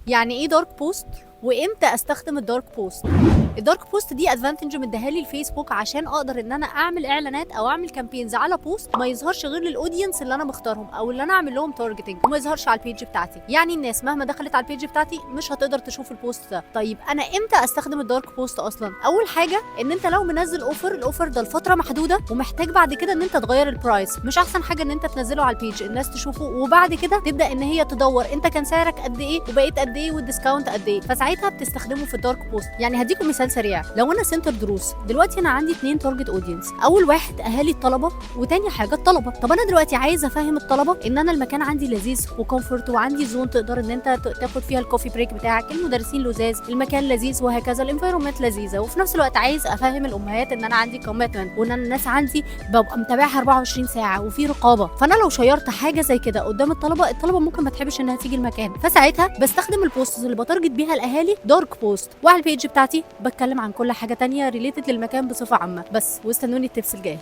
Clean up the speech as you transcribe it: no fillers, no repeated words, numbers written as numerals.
يعني ايه دارك بوست وامتى استخدم الدارك بوست؟ الدارك بوست دي ادفانتج مديها لي الفيسبوك عشان اقدر ان انا اعمل اعلانات او اعمل كامبينز على بوست ما يظهرش غير للاودينس اللي انا مختارهم او اللي انا اعمل لهم تارجتنج وما يظهرش على البيج بتاعتي. يعني الناس مهما دخلت على البيج بتاعتي مش هتقدر تشوف البوست ده. طيب انا امتى استخدم الدارك بوست اصلا؟ اول حاجه ان انت لو منزل اوفر، الاوفر ده لفتره محدوده ومحتاج بعد كده ان انت تغير البرايس، مش احسن حاجه ان انت تنزله على البيج الناس تشوفه وبعد كده تبدا ان هي تدور انت كان سعرك قد ايه وبقيت قد ايه والديسكاونت قد ايه، فساعتها بتستخدمه في الدارك بوست. يعني هديكم مثال سريع. لو انا سنتر دروس دلوقتي انا عندي 2 تارجت اودينس، اول واحد اهالي الطلبه وتاني حاجه الطلبه. طب انا دلوقتي عايزه افهم الطلبه ان انا المكان عندي لذيذ وكومفورت وعندي زون تقدر ان انت تاخد فيها الكوفي بريك بتاعك، المدرسين لذاذ، المكان لذيذ وهكذا، الانفايرمنت لذيذه، وفي نفس الوقت عايز افهم الامهات ان انا عندي كوميتمنت وان انا الناس عندي ببقى متابعها 24 ساعه وفي رقابه. فانا لو شيرت حاجه زي كده قدام الطلبه ممكن ما تحبش انها تيجي المكان، فساعتها بستخدم البوستس اللي بتارجت بيها الاهالي دارك بوست، وعلى البيج بتاعتي بتكلم عن كل حاجه تانية ريليتد للمكان بصفه عامه. بس واستنوني التبس الجايه.